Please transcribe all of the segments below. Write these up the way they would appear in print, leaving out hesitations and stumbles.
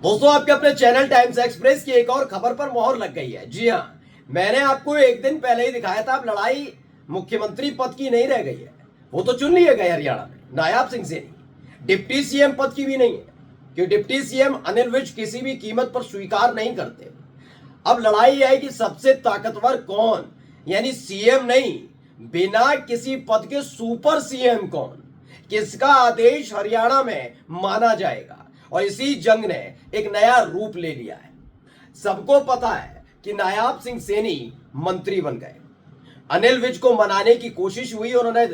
दोस्तों, आपके अपने चैनल टाइम्स एक्सप्रेस की एक और खबर पर मोहर लग गई है। जी हाँ, मैंने आपको एक दिन पहले ही दिखाया था। अब लड़ाई मुख्यमंत्री पद की नहीं रह गई है, वो तो चुन लिए गए हरियाणा में नायाब सिंह सैनी। डिप्टी सीएम पद की भी नहीं है, क्योंकि डिप्टी सीएम अनिल विज किसी भी कीमत पर स्वीकार नहीं करते। अब लड़ाई है कि सबसे ताकतवर कौन, यानी सीएम नहीं, बिना किसी पद के सुपर सीएम कौन, किसका आदेश हरियाणा में माना जाएगा। और इसी जंग ने एक नया रूप ले लिया है। सबको पता है कि नायाब सिंह सैनी मंत्री बन गए। अनिल विज को मनाने की कोशिश हुई और उन्हें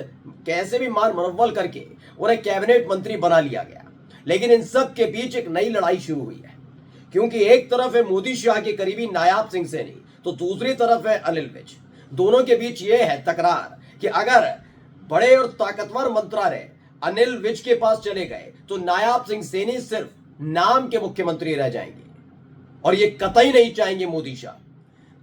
कैसे भी मान मनवल करके उन्हें कैबिनेट मंत्री बना लिया गया। लेकिन इन सब के बीच एक नई लड़ाई शुरू हुई है, क्योंकि एक तरफ है मोदी शाह के करीबी नायाब सिंह सैनी, तो दूसरी तरफ है अनिल विज। दोनों के बीच यह है तकरार कि अगर बड़े और ताकतवर मंत्रालय अनिल विज के पास चले गए तो नायाब सिंह सैनी सिर्फ नाम के मुख्यमंत्री रह जाएंगे, और ये कतई नहीं चाहेंगे मोदी शाह।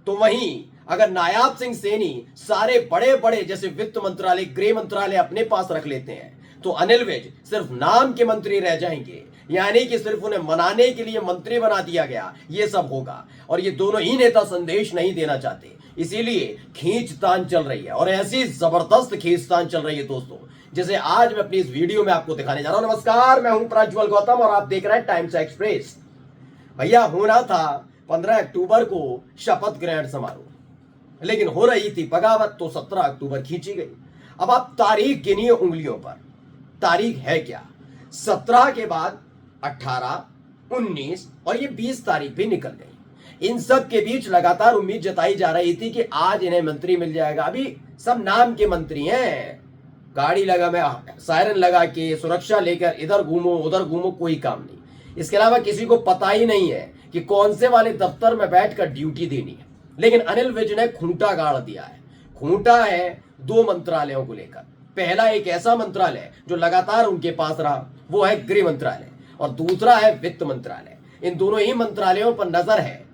तो वहीं अगर नायाब सिंह सैनी सारे बड़े बड़े जैसे वित्त मंत्रालय, गृह मंत्रालय अपने पास रख लेते हैं, तो अनिल विज सिर्फ नाम के मंत्री रह जाएंगे, यानी कि सिर्फ उन्हें मनाने के लिए मंत्री बना दिया गया, ये सब होगा। और ये दोनों ही नेता संदेश नहीं देना चाहते, इसीलिए खींचतान चल रही है, और ऐसी जबरदस्त खींचतान चल रही है दोस्तों, जिसे आज मैं अपनी इस वीडियो में आपको दिखाने जा रहा हूं। नमस्कार, मैं हूं प्रज्वल गौतम और आप देख रहे हैं टाइम्स एक्सप्रेस। भैया, होना था 15 अक्टूबर को शपथ ग्रहण समारोह, लेकिन हो रही थी बगावत, तो 17 अक्टूबर खींची गई। अब आप तारीख गिनिए उंगलियों पर, तारीख है क्या? 17 के बाद 18, 19 और ये 20 तारीख भी निकल गई। इन सब के बीच लगातार उम्मीद जताई जा रही थी कि आज इन्हें मंत्री मिल जाएगा। अभी सब नाम के मंत्री हैं, गाड़ी लगा में सायरन लगा के सुरक्षा लेकर इधर घूमो उधर घूमो, कोई काम नहीं। इसके अलावा किसी को पता ही नहीं है कि कौन से वाले दफ्तर में बैठकर ड्यूटी देनी है। लेकिन अनिल विज ने खूंटा गाड़ दिया है। खूंटा है 2 मंत्रालयों को लेकर। पहला एक ऐसा मंत्रालय जो लगातार उनके पास रहा, वो है गृह मंत्रालय, और दूसरा है वित्त मंत्रालय। इन दोनों ही मंत्रालयों पर नजर है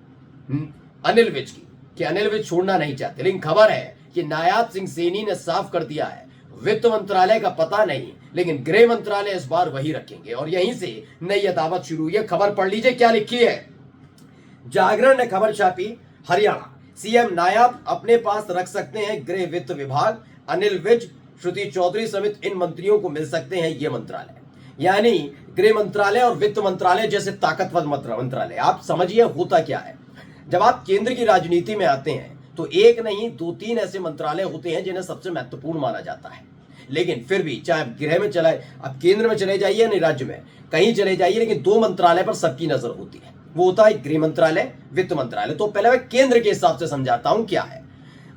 अनिल विज की, कि अनिल विज छोड़ना नहीं चाहते। लेकिन खबर है कि नायाब सिंह सैनी ने साफ कर दिया है, वित्त मंत्रालय का पता नहीं, लेकिन गृह मंत्रालय इस बार वही रखेंगे। और यहीं से नई अदावत शुरू हुई है। खबर पढ़ लीजिए क्या लिखी है। जागरण ने खबर छापी, हरियाणा सीएम नायाब अपने पास रख सकते हैं गृह वित्त विभाग, अनिल विज, श्रुति चौधरी समेत इन मंत्रियों को मिल सकते हैं ये मंत्रालय। यानी गृह मंत्रालय और वित्त मंत्रालय जैसे ताकतवर मंत्रालय। आप समझिए होता क्या है। जब आप केंद्र की राजनीति में आते हैं तो एक नहीं 2-3 ऐसे मंत्रालय होते हैं जिन्हें सबसे महत्वपूर्ण माना जाता है। लेकिन फिर भी चाहे आप गृह में चलाए, आप केंद्र में चले जाइए या राज्य में कहीं चले जाइए, लेकिन 2 मंत्रालय पर सबकी नजर होती है। वो होता है गृह मंत्रालय, वित्त मंत्रालय। तो पहले मैं केंद्र के हिसाब से समझाता हूं क्या है।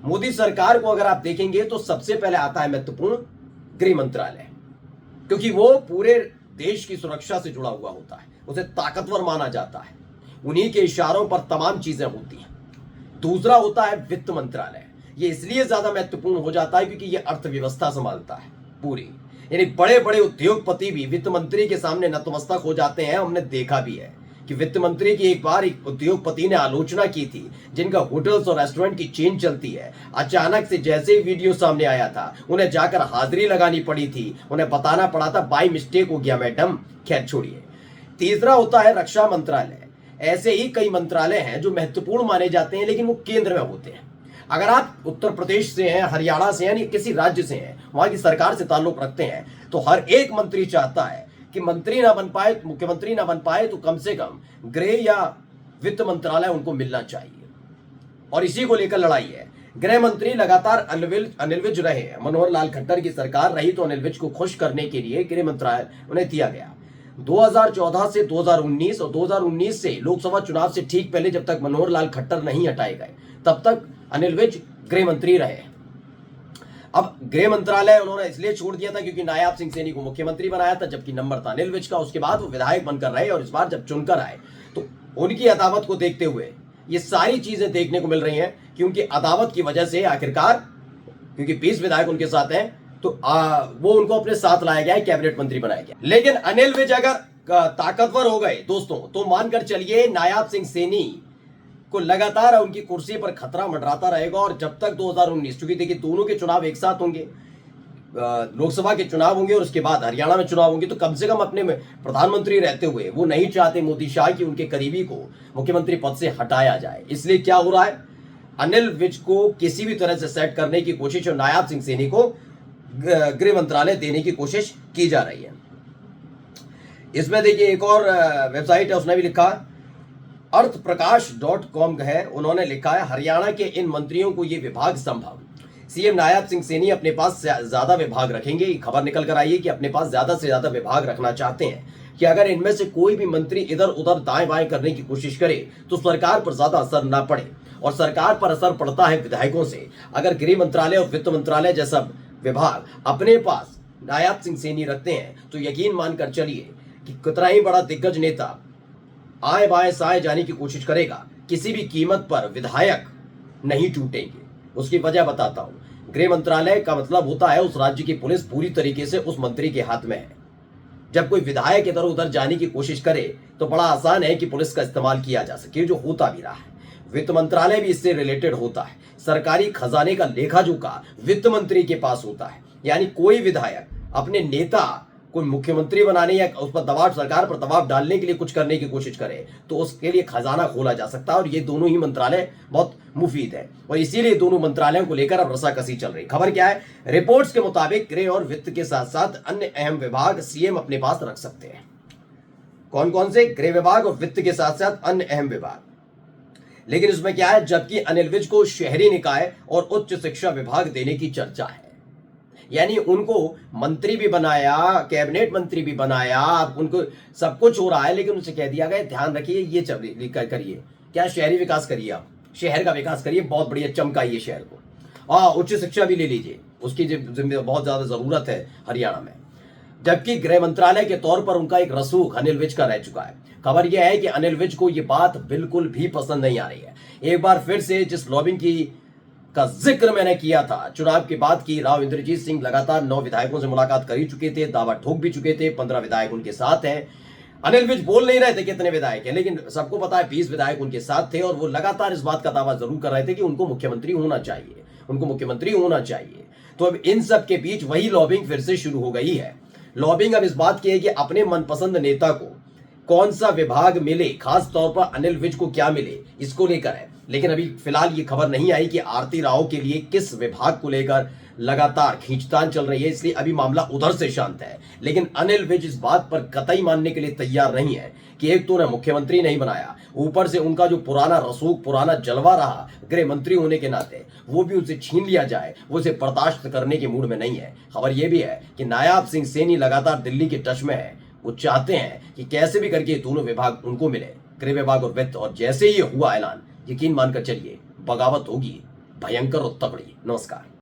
मोदी सरकार को अगर आप देखेंगे तो सबसे पहले आता है महत्वपूर्ण गृह मंत्रालय, क्योंकि वो पूरे देश की सुरक्षा से जुड़ा हुआ होता है, उसे ताकतवर माना जाता है, उन्हीं के इशारों पर तमाम चीजें होती हैं। दूसरा होता है वित्त मंत्रालय। ये इसलिए ज्यादा महत्वपूर्ण हो जाता है क्योंकि ये अर्थव्यवस्था संभालता है पूरी, यानी बड़े बड़े उद्योगपति भी वित्त मंत्री के सामने नतमस्तक हो जाते हैं। हमने देखा भी है कि वित्त मंत्री की एक बार एक उद्योगपति ने आलोचना की थी, जिनका होटल्स और रेस्टोरेंट की चेन चलती है। अचानक से जैसे ही वीडियो सामने आया था, उन्हें जाकर हाजिरी लगानी पड़ी थी, उन्हें बताना पड़ा था बाय मिस्टेक हो गया मैडम। खैर छोड़िए। तीसरा होता है रक्षा मंत्रालय। ऐसे ही कई मंत्रालय हैं जो महत्वपूर्ण माने जाते हैं, लेकिन वो केंद्र में होते हैं। अगर आप उत्तर प्रदेश से हैं, हरियाणा से, यानी किसी राज्य से हैं, वहां की सरकार से ताल्लुक रखते हैं, तो हर एक मंत्री चाहता है कि मंत्री ना बन पाए, मुख्यमंत्री ना बन पाए, तो कम से कम गृह या वित्त मंत्रालय उनको मिलना चाहिए। और इसी को लेकर लड़ाई है। गृह मंत्री लगातार अनिल विज रहे हैं। मनोहर लाल खट्टर की सरकार रही तो अनिल विज को खुश करने के लिए गृह मंत्रालय उन्हें दिया गया। 2014 से 2019 और 2019 से लोकसभा चुनाव से ठीक पहले, जब तक मनोहर लाल खट्टर नहीं हटाए गए, तब तक अनिल विज गृह मंत्री रहे। अब गृह मंत्रालय उन्होंने इसलिए छोड़ दिया था क्योंकि नायाब सिंह सैनी को मुख्यमंत्री बनाया था, जबकि नंबर था अनिल विज का। उसके बाद वो विधायक बनकर रहे, और इस बार जब चुनकर आए तो उनकी अदावत को देखते हुए ये सारी चीजें देखने को मिल रही हैं। क्योंकि अदावत की वजह से आखिरकार, क्योंकि 20 विधायक उनके साथ हैं, तो वो उनको अपने साथ लाया गया है, कैबिनेट मंत्री बनाया गया। लेकिन अनिल विज अगर ताकतवर हो गए दोस्तों, तो मानकर चलिए नायाब सिंह सैनी को लगातार उनकी कुर्सी पर खतरा मंडराता रहेगा। और जब तक 2019, क्योंकि देखिए दोनों के चुनाव एक साथ होंगे, लोकसभा के चुनाव होंगे और उसके बाद हरियाणा में चुनाव होंगे, तो कम से कम अपने में प्रधानमंत्री रहते हुए वो नहीं चाहते मोदी शाह की उनके करीबी को मुख्यमंत्री पद से हटाया जाए। इसलिए क्या हो रहा है, अनिल विज को किसी भी तरह से सेट करने की कोशिश और नायब सिंह सैनी को गृह मंत्रालय देने की कोशिश की जा रही है। इसमें देखिए एक और वेबसाइट है, उसने भी लिखा अर्थप्रकाश.com है, उन्होंने लिखा है हरियाणा के इन मंत्रियों को ये विभाग संभव। सीएम नायब सिंह सैनी अपने पास ज्यादा विभाग रखेंगे। खबर निकल कर आई है कि अपने पास ज्यादा से ज्यादा विभाग रखना चाहते हैं कि अगर इनमें से कोई भी मंत्री इधर उधर दाएं बाएं करने की कोशिश करे तो सरकार पर ज्यादा असर ना पड़े, और सरकार पर असर पड़ता है विधायकों से। अगर गृह मंत्रालय और वित्त मंत्रालय जैसा विभाग अपने पास नायब सिंह सैनी रखते हैं तो यकीन मानकर चलिए कि कितना ही बड़ा दिग्गज नेता आए बाएं साए जाने की कोशिश करेगा, किसी भी कीमत पर विधायक नहीं टूटेंगे। उसकी वजह बताता हूं। गृह मंत्रालय का मतलब होता है उस राज्य की पुलिस पूरी तरीके से उस मंत्री के हाथ में है। जब कोई विधायक इधर उधर जाने की कोशिश करे तो बड़ा आसान है कि पुलिस का इस्तेमाल किया जा सके, जो होता भी रहा है। वित्त मंत्रालय भी इससे रिलेटेड होता है। सरकारी खजाने का लेखा जोखा वित्त मंत्री के पास होता है। यानी कोई विधायक अपने नेता कोई मुख्यमंत्री बनाने या उस पर दबाव, सरकार पर दबाव डालने के लिए कुछ करने की कोशिश करे तो उसके लिए खजाना खोला जा सकता है, और ये दोनों ही मंत्रालय बहुत मुफीद है, और इसीलिए दोनों मंत्रालयों को लेकर अब रसाकसी चल रही। खबर क्या है, रिपोर्ट्स के मुताबिक गृह और वित्त के साथ साथ अन्य अहम विभाग सीएम अपने पास रख सकते हैं। कौन कौन से? गृह विभाग और वित्त के साथ साथ अन्य अहम विभाग। लेकिन इसमें क्या है, जबकि अनिल विज को शहरी निकाय और उच्च शिक्षा विभाग देने की चर्चा है। यानी उनको मंत्री भी बनाया, कैबिनेट मंत्री भी बनाया, उनको सब कुछ हो रहा है, लेकिन उनसे कह दिया गया ध्यान रखिए ये करिए, क्या शहरी विकास करिए, आप शहर का विकास करिए, बहुत बढ़िया चमकाइए शहर को, उच्च शिक्षा भी ले लीजिए, उसकी बहुत ज्यादा जरूरत है हरियाणा में। जबकि गृह मंत्रालय के तौर पर उनका एक रसूख अनिल विज का रह चुका है। खबर यह है कि अनिल विज को यह बात बिल्कुल भी पसंद नहीं आ रही है। एक बार फिर से जिस लॉबिंग का जिक्र मैंने किया था चुनाव के बाद की, राव इंद्रजीत सिंह लगातार 9 विधायकों से मुलाकात कर ही चुके थे, दावा ठोक भी चुके थे, 15 विधायक उनके साथ हैं। अनिल विज बोल नहीं रहे थे कितने विधायक हैं, लेकिन सबको पता है 20 विधायक उनके साथ थे, और वो लगातार इस बात का दावा जरूर कर रहे थे कि उनको मुख्यमंत्री होना चाहिए, उनको मुख्यमंत्री होना चाहिए। तो अब इन सब के बीच वही लॉबिंग फिर से शुरू हो गई है। लॉबिंग अब इस बात की है कि अपने मनपसंद नेता को कौन सा विभाग मिले, खास तौर पर अनिल विज को क्या मिले, इसको लेकर है। लेकिन अभी फिलहाल ये खबर नहीं आई कि आरती राव के लिए किस विभाग को लेकर लगातार खींचतान चल रही है, इसलिए अभी मामला उधर से शांत है। लेकिन अनिल विज इस बात पर कतई मानने के लिए तैयार नहीं है कि एक तो उन्हें मुख्यमंत्री नहीं बनाया, ऊपर से उनका जो पुराना रसूख, पुराना जलवा रहा गृह मंत्री होने के नाते, वो भी उनसे छीन लिया जाए, वो उसे बर्दाश्त करने के मूड में नहीं है। खबर यह भी है कि नायब सिंह सैनी लगातार दिल्ली के टच में है। वो चाहते हैं कि कैसे भी करके दोनों विभाग उनको मिले, गृह विभाग और वित्त, और जैसे ही हुआ ऐलान, यकीन मानकर चलिए बगावत होगी भयंकर और तगड़ी। नमस्कार।